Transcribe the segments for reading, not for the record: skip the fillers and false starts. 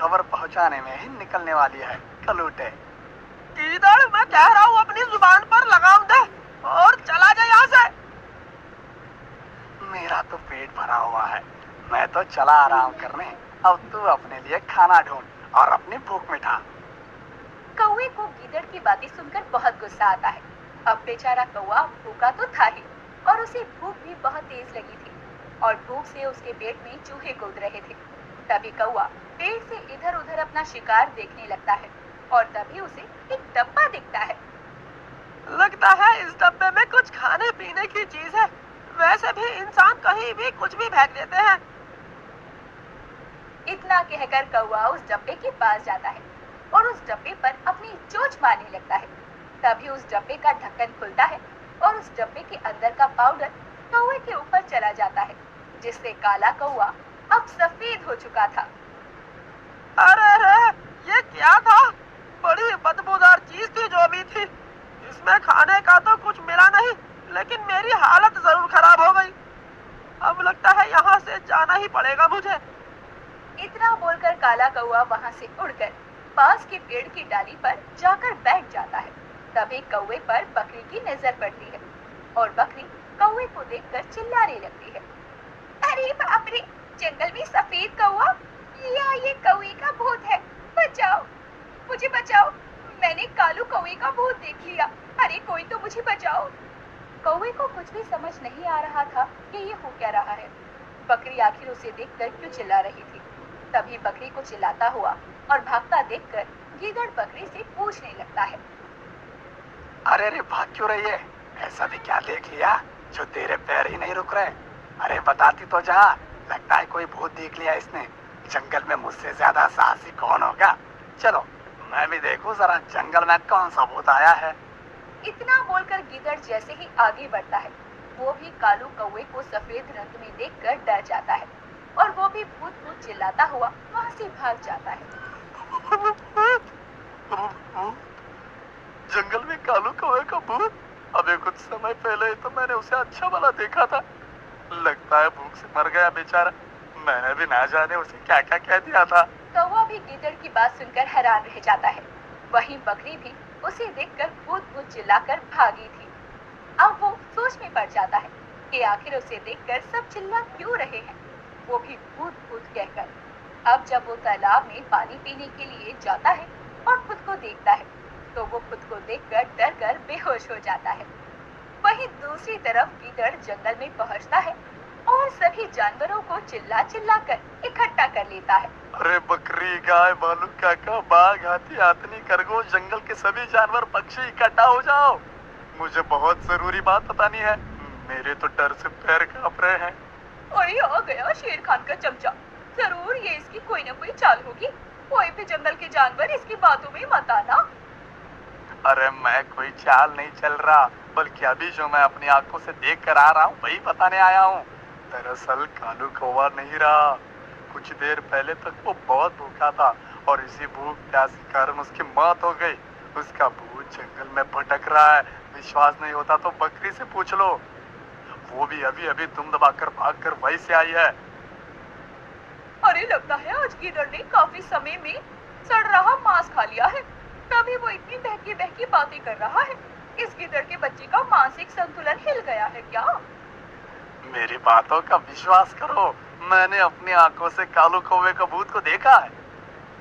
खबर पहुंचाने में ही निकलने वाली है कलूटे। गीदड़, मैं कह रहा हूँ अपनी जुबान पर लगाम दे और चला जा यहाँ से। मेरा तो पेट भरा हुआ है, मैं तो चला आराम करने। अब तू अपने लिए खाना ढूंढ और अपनी भूख मिटा। कौवे को गीदड़ की बातें सुनकर बहुत गुस्सा आता है। अब बेचारा कौवा भूखा तो था ही और उसे भूख भी बहुत तेज लगी थी और भूख से उसके पेट में चूहे कूद रहे थे। तभी कौवा पेड़ से इधर उधर अपना शिकार देखने लगता है और तभी उसे एक डब्बा दिखता है। लगता है इस डब्बे में कुछ खाने पीने की चीज है। वैसे भी इंसान कहीं भी कुछ भी फेंक देते हैं। इतना कहकर कौवा उस डब्बे के पास जाता है और उस डब्बे पर अपनी चोंच मारने लगता है। तभी उस डब्बे का ढक्कन खुलता है और उस डब्बे के अंदर का पाउडर कौवे के ऊपर चला जाता है, जिससे काला कौवा अब सफेद हो चुका था। अरे ये क्या था? बड़ी बदबूदार चीज थी जो भी थी। इसमें खाने का तो कुछ मिला नहीं, लेकिन मेरी हालत जरूर खराब हो गई। अब लगता है यहाँ से जाना ही पड़ेगा मुझे। इतना बोलकर काला कौवा वहां से उड़कर पास के पेड़ की डाली पर जाकर बैठ जाता है। तभी कौवे पर बकरी की नजर पड़ती है और बकरी कौवे को देखकर चिल्लाने लगती है। अरे बाप रे, जंगल में सफेद कौवा, या ये कौवे का भूत है। बचाओ, मुझे बचाओ, मैंने कालू कौवे का भूत देख लिया। अरे कोई तो मुझे बचाओ। कौवे को कुछ भी समझ नहीं आ रहा था कि ये हो क्या रहा है। बकरी आखिर उसे देखकर क्यों चिल्ला रही थी। तभी बकरी को चिल्लाता हुआ और भागता देखकर गीदड़ बकरी से पूछने लगता है। अरे रे, भाग क्यों रही है? ऐसा भी क्या देख लिया जो तेरे पैर ही नहीं रुक रहे? अरे बताती तो जा। लगता है कोई भूत देख लिया इसने। जंगल में मुझसे ज्यादा साहसी कौन होगा? चलो मैं भी देखूं जरा जंगल में कौन सा भूत आया है। इतना बोलकर गीदड़ जैसे ही आगे बढ़ता है, वो भी कालू कौवे को सफेद रंग में देखकर डर जाता है और वो भी भूत भूत चिल्लाता हुआ वहां से भाग जाता है। जंगल में कालू कौवे का भूत? अबे कुछ समय पहले ही तो मैंने उसे अच्छा भला देखा था। लगता है भूख से मर गया बेचारा। मैंने भी ना जाने उसे क्या क्या कह दिया था। कौवा भी गीदड़ की बात सुनकर हैरान रह जाता है। वहीं बकरी भी उसे देखकर भूत भूत चिल्लाकर भागी थी। अब वो सोच में पड़ जाता है कि आखिर उसे देखकर सब चिल्ला क्यों रहे हैं, वो भी भूत भूत कहकर। अब जब वो तालाब में पानी पीने के लिए जाता है और खुद को देखता है, तो वो खुद को देखकर डर कर बेहोश हो जाता है। वहीं दूसरी तरफ गीदड़ जंगल में पहुंचता है और सभी जानवरों को चिल्ला चिल्ला कर इकट्ठा कर लेता है। अरे बकरी, गाय, भालू, काका, बाघ, हाथी, हाथनी, खरगोश, जंगल के सभी जानवर पक्षी इकट्ठा हो जाओ। मुझे बहुत जरूरी बात बतानी है। मेरे तो डर से पैर कांप रहे हैं। अरे आ गया शेर खान का चमचा। जरूर ये इसकी कोई न कोई चाल होगी। कोई भी जंगल के जानवर इसकी बातों में मत आना। अरे मैं कोई चाल नहीं चल रहा, बल्कि अभी जो मैं अपनी आंखों से देख कर आ रहा हूँ वही बताने आया हूँ। दरअसल कालू कौवा नहीं रहा। कुछ देर पहले तक वो बहुत भूखा था और इसी भूख प्यास के कारण उसकी मौत हो गई। उसका भूत जंगल में भटक रहा है। विश्वास नहीं होता तो बकरी से पूछ लो। वो भी अभी अभी दुम दबाकर भाग कर वहीं से आई है। अरे लगता है आज गीदड़ ने काफी समय में सड़ रहा मांस खा लिया है, तभी वो इतनी बहकी बहकी बातें कर रहा है। इस गीदड़ के बच्चे का मानसिक संतुलन हिल गया है क्या? मेरी बातों का विश्वास करो, मैंने अपनी आंखों से कालू कौवे का भूत को देखा है।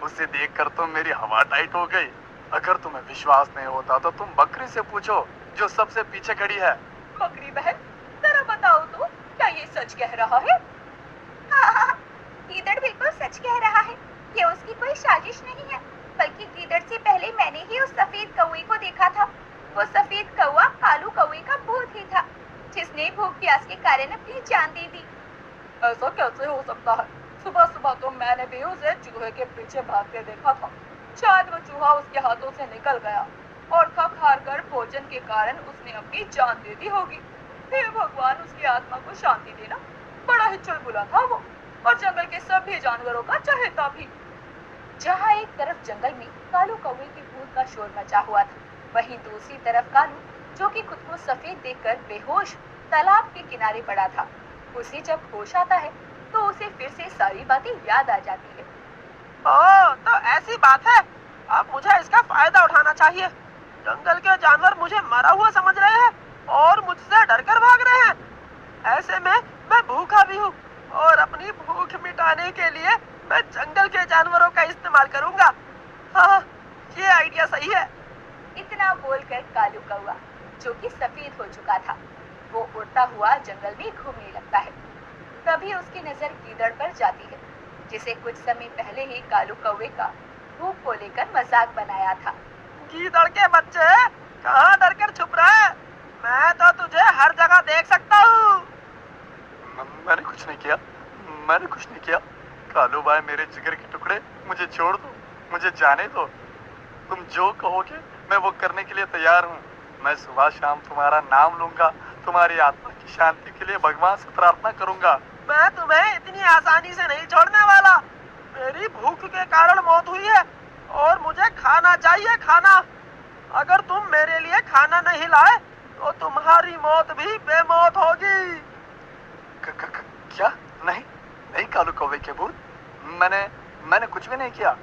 उसे देखकर तो मेरी हवा टाइट हो गई। अगर तुम्हें विश्वास नहीं होता तो तुम बकरी से पूछो जो सबसे पीछे खड़ी है। बकरी बहन, जरा बताओ तो, क्या ये सच कह रहा है? हाँ, गीदड़ बिल्कुल सच कह रहा है। ये उसकी कोई साजिश नहीं है, बल्कि गीदड़ से पहले मैंने ही उस सफेद कौवे को देखा था। वो सफेद कौवा कालू कौवे का भूत ही था, जिसने भूख प्यास के कारण अपनी जान दे दी। ऐसा कैसे हो सकता है? सुबह सुबह तो मैंने भी उसे चूहे के पीछे भागते देखा था। शायद वो चूहा उसके हाथों से निकल गया और थक हार कर भोजन के कारण उसने अपनी जान दे दी होगी। हे भगवान, उसकी आत्मा को शांति देना। बड़ा ही चुलबुला था वो और जंगल के सभी जानवरों का चहेता भी। जहाँ एक तरफ जंगल में कालू कौवे के भूत का शोर मचा हुआ था, वहीं दूसरी तरफ कालू, जो कि खुद को सफेद देखकर बेहोश तालाब के किनारे पड़ा था। उसे जब होश आता है तो उसे फिर से सारी बातें याद आ जाती है। कैसी बात है? अब मुझे इसका फायदा उठाना चाहिए। जंगल के जानवर मुझे मरा हुआ समझ रहे हैं और मुझसे डरकर भाग रहे हैं। ऐसे में मैं भूखा भी हूँ और अपनी भूख मिटाने के लिए मैं जंगल के जानवरों का इस्तेमाल करूंगा। हाँ, ये आइडिया सही है। इतना बोलकर कालू कौवा, जो कि सफेद हो चुका था, वो उड़ता हुआ जंगल में घूमने लगता है। तभी उसकी नजर गीदड़ पर जाती है, जिसे कुछ समय पहले ही कालू कौवे का भूख को लेकर मजाक बनाया था। गीदड़ के बच्चे, कहाँ डर कर छुप रहा है? मैं तो तुझे हर जगह देख सकता हूँ। मैंने कुछ नहीं किया, मैंने कुछ नहीं किया। कालू भाई मेरे जिगर के टुकड़े, मुझे छोड़ दो, मुझे जाने दो। तुम जो कहोगे मैं वो करने के लिए तैयार हूँ। मैं सुबह शाम तुम्हारा नाम लूंगा, तुम्हारी आत्मा की शांति के लिए भगवान से प्रार्थना करूंगा। मैं तुम्हें इतनी आसानी से नहीं छोड़ने वाला। मेरी भूख के कारण मौत हुई है और मुझे खाना चाहिए, खाना। अगर तुम मेरे लिए खाना नहीं लाए तो तुम्हारी मौत भी बेमौत होगी। क्या? नहीं नहीं कालू कौवे के भूत, मैंने कुछ भी नहीं किया।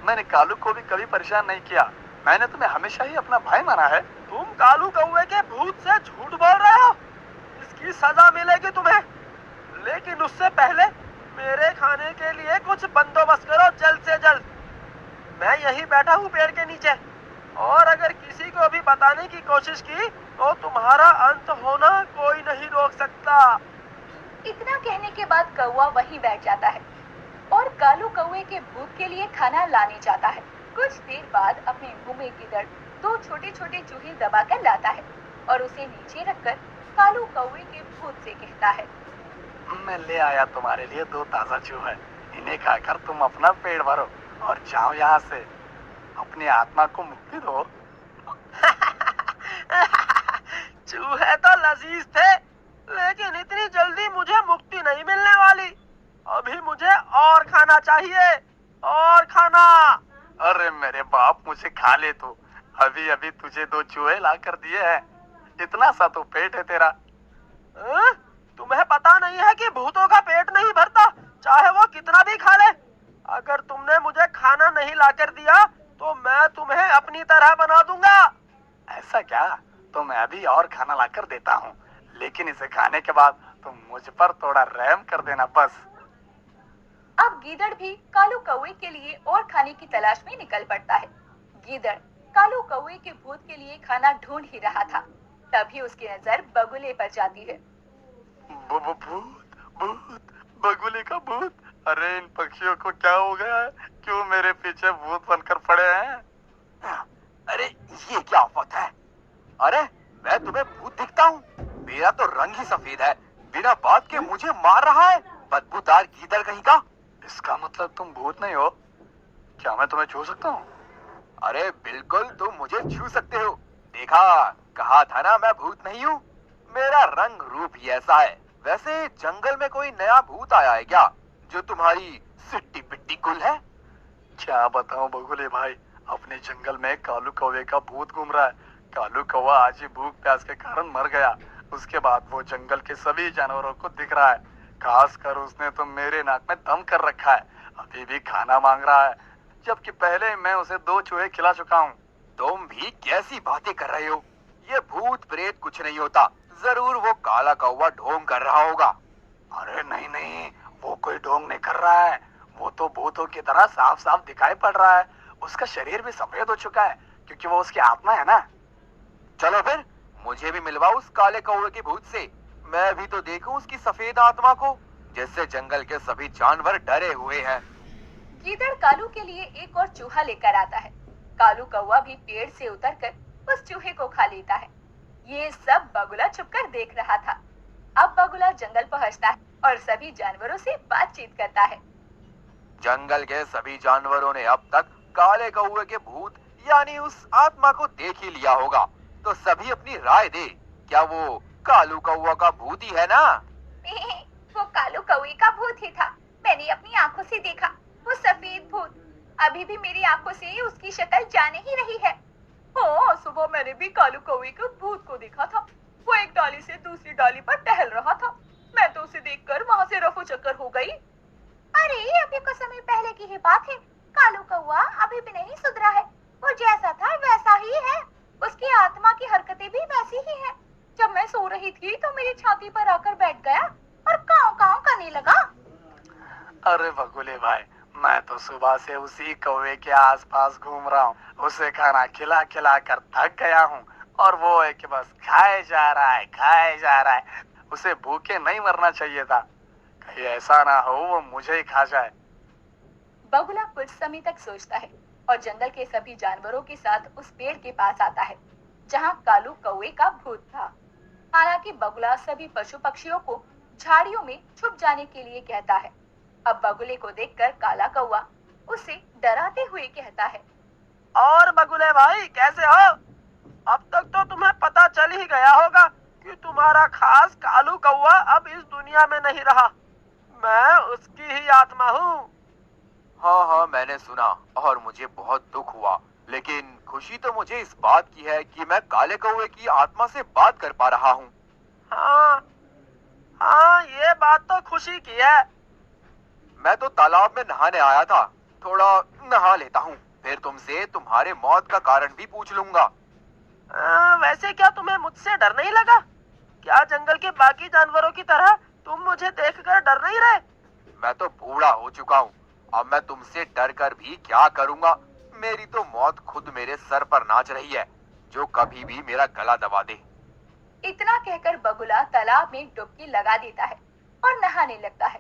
मैंने कालू को भी कभी परेशान नहीं किया। मैंने तुम्हें हमेशा ही अपना भाई माना है। तुम कालू कौवे के भूत से झूठ बोल रहे हो। इसकी सजा मिलेगी तुम्हें, लेकिन उससे पहले मेरे खाने के लिए कुछ बंदोबस्त करो जल्द से जल्द। मैं यहीं बैठा हूँ पेड़ के नीचे, और अगर किसी को भी बताने की कोशिश की तो तुम्हारा अंत होना कोई नहीं रोक सकता। इतना कहने के बाद कौवा वहीं बैठ जाता है और कालू कौवे के भूत के लिए खाना लाने जाता है। कुछ देर बाद अपने मुंह में गीदड़ 2 छोटे छोटे चूहे दबाकर लाता है और उसे नीचे रखकर कालू कौवे के भूत से कहता है, मैं ले आया तुम्हारे लिए 2 ताजा चूहे। इन्हें खाकर तुम अपना पेट भरो और जाओ यहाँ से। अपनी आत्मा को मुक्ति दो। चूहे तो लजीज थे, लेकिन इतनी जल्दी मुझे मुक्ति नहीं मिलने वाली। अभी मुझे और खाना चाहिए, और खाना। अरे मेरे बाप, मुझे खा ले तू। अभी अभी तुझे 2 चूहे ला कर दिए हैं। इतना सा तो पेट है तेरा। तुम्हें पता नहीं है कि भूतों का पेट नहीं भरता, चाहे वो कितना भी खा ले। अगर तुमने मुझे खाना नहीं लाकर दिया तो मैं तुम्हें अपनी तरह बना दूंगा। ऐसा क्या? तो मैं अभी और खाना लाकर देता हूँ, लेकिन इसे खाने के बाद तुम मुझ पर थोड़ा रहम कर देना बस। अब गीदड़ भी कालू कौवे के लिए और खाने की तलाश में निकल पड़ता है। गीदड़ कालू कौवे के भूत के लिए खाना ढूंढ ही रहा था, तभी उसकी नजर बगुले पर जाती है। भूत, भूत, बगुले का भूत। अरे इन पक्षियों को क्या हो गया है? क्यों मेरे पीछे भूत बनकर पड़े हैं? अरे ये क्या आफत है? अरे मैं तुम्हें भूत दिखता हूँ? मेरा तो रंग ही सफेद है, बिना बात के मुझे मार रहा है, बदबूदार गीदड़ कहीं का। इसका मतलब तुम भूत नहीं हो? क्या मैं तुम्हें छू सकता हूँ? अरे बिल्कुल, तुम मुझे छू सकते हो। देखा, कहा था ना मैं भूत नहीं हूँ। मेरा रंग रूप ही ऐसा है। वैसे जंगल में कोई नया भूत आया है क्या, जो तुम्हारी सिट्टी पिट्टी कुल है? क्या बताऊं बगुले भाई, अपने जंगल में कालू कौवे का भूत घूम रहा है। कालू कौवा आज ही भूख प्यास के कारण मर गया। उसके बाद वो जंगल के सभी जानवरों को दिख रहा है। खासकर उसने तो मेरे नाक में दम कर रखा है। अभी भी खाना मांग रहा है, जबकि पहले मैं उसे 2 चूहे खिला चुका हूँ। तुम भी कैसी बातें कर रहे हो? ये भूत प्रेत कुछ नहीं होता, जरूर वो काला कौवा ढोंग कर रहा होगा। अरे नहीं नहीं, वो कोई ढोंग नहीं कर रहा है। वो तो भूतों की तरह साफ साफ दिखाई पड़ रहा है। उसका शरीर भी सफेद हो चुका है, क्योंकि वो उसकी आत्मा है ना। चलो फिर मुझे भी मिलवाओ उस काले कौवे के भूत से। मैं भी तो देखूं उसकी सफेद आत्मा को, जिससे जंगल के सभी जानवर डरे हुए हैं। गीदड़ कालू के लिए एक और चूहा लेकर आता है। कालू कौवा भी पेड़ से उतरकर उस चूहे को खा लेता है। ये सब बगुला छुपकर देख रहा था। अब बगुला जंगल पहुंचता है और सभी जानवरों से बातचीत करता है। जंगल के सभी जानवरों ने अब तक काले कौवे के भूत यानी उस आत्मा को देख ही लिया होगा, तो सभी अपनी राय दे। क्या वो कालू कौवा का भूत ही है ना? वो कालू कौवे का भूत ही था। मैंने अपनी आंखों से देखा, वो सफेद भूत। अभी भी मेरी आंखों से उसकी शक्ल जाने ही रही है। हाँ, सुबह मैंने भी कालू कौवे के भूत को देखा था। वो एक डाली से दूसरी डाली पर टहल रहा था। मैं तो उसे देखकर वहाँ से रफू चक्कर हो गई। अरे अभी कुछ समय पहले की ही बात है। कालू कौवा अभी रही थी तो मेरी छाती पर आकर बैठ गया और काव काव करने लगा। अरे बगुले भाई, मैं तो सुबह से उसी कौवे के आसपास घूम रहा हूँ। उसे खाना खिला खिला कर थक गया हूँ और वो है कि बस खाए जा रहा है, खाए जा रहा है। उसे भूखे नहीं मरना चाहिए था, कहीं ऐसा ना हो वो मुझे ही खा जाए। बगुला कुछ समय तक सोचता है और जंगल के सभी जानवरों के साथ उस पेड़ के पास आता है जहाँ कालू कौवे का भूत था। हालांकि बगुला सभी पशु पक्षियों को झाड़ियों में छुप जाने के लिए कहता है। अब बगुले को देखकर काला कौवा उसे डराते हुए कहता है। और बगुले भाई कैसे हो? अब तक तो तुम्हें पता चल ही गया होगा कि तुम्हारा खास कालू कौवा अब इस दुनिया में नहीं रहा। मैं उसकी ही आत्मा हूँ। हाँ हाँ, मैंने सुना और मुझे बहुत दुख हुआ, लेकिन खुशी तो मुझे इस बात की है कि मैं काले कौवे की आत्मा से बात कर पा रहा हूँ। हाँ हाँ, ये बात तो खुशी की है। मैं तो तालाब में नहाने आया था, थोड़ा नहा लेता हूँ, फिर तुमसे तुम्हारे मौत का कारण भी पूछ लूंगा। वैसे क्या तुम्हें मुझसे डर नहीं लगा? क्या जंगल के बाकी जानवरों की तरह तुम मुझे देखकर डर नहीं रहे? मैं तो बूढ़ा हो चुका हूँ, अब मैं तुमसे डर कर भी क्या करूँगा? मेरी तो मौत खुद मेरे सर पर नाच रही है, जो कभी भी मेरा गला दबा दे। इतना कहकर बगुला तालाब में डुबकी लगा देता है और नहाने लगता है।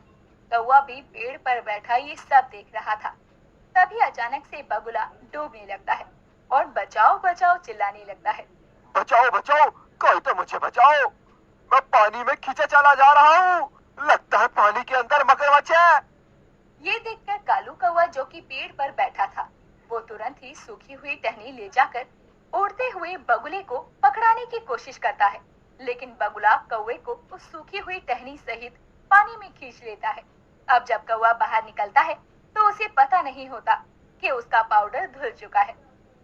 कौवा भी पेड़ पर बैठा ये सब देख रहा था। तभी अचानक से बगुला डूबने लगता है और बचाओ बचाओ चिल्लाने लगता है। बचाओ बचाओ, कोई तो मुझे बचाओ, मैं पानी में खींचे चला जा रहा हूँ, लगता है पानी के अंदर मगरमच्छ है। ये देखकर कालू कौवा जो कि पेड़ पर बैठा था, वो तुरंत ही सूखी हुई टहनी ले जाकर उड़ते हुए बगुले को पकड़ाने की कोशिश करता है, लेकिन बगुला कौवे को उस सूखी हुई टहनी सहित पानी में खींच लेता है। अब जब कौवा बाहर निकलता है तो उसे पता नहीं होता कि उसका पाउडर धुल चुका है।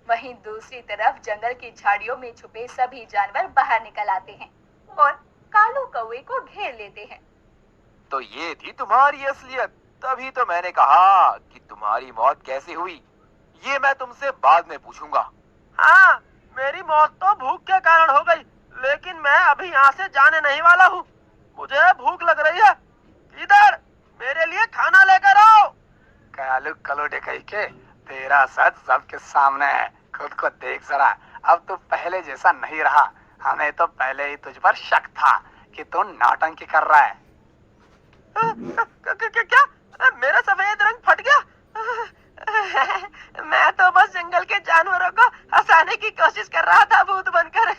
वहीं दूसरी तरफ जंगल की झाड़ियों में छुपे सभी जानवर बाहर निकल आते हैं और कालू कौवे को घेर लेते हैं। तो ये थी तुम्हारी असलियत, तभी तो मैंने कहा कि तुम्हारी मौत कैसे हुई, ये मैं तुमसे बाद में पूछूंगा। हाँ, मेरी मौत तो भूख के कारण हो गई, लेकिन मैं अभी यहाँ से जाने नहीं वाला हूँ। मुझे भूख लग रही है। इधर मेरे लिए खाना लेकर आओ। कालू कलोटे कही के, तेरा सच सबके सामने है, खुद को देख जरा। अब तू पहले जैसा नहीं रहा, हमें तो पहले ही तुझ पर शक था कि तू नौटंकी कर रहा है। क्या? मेरा सफेद रंग फट गया? मैं तो बस जंगल के जानवरों को हंसाने की कोशिश कर रहा था भूत बनकर।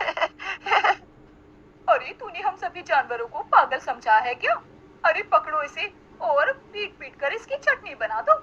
अरे तूने हम सभी जानवरों को पागल समझा है क्या? अरे पकड़ो इसे और पीट पीट कर इसकी चटनी बना दो।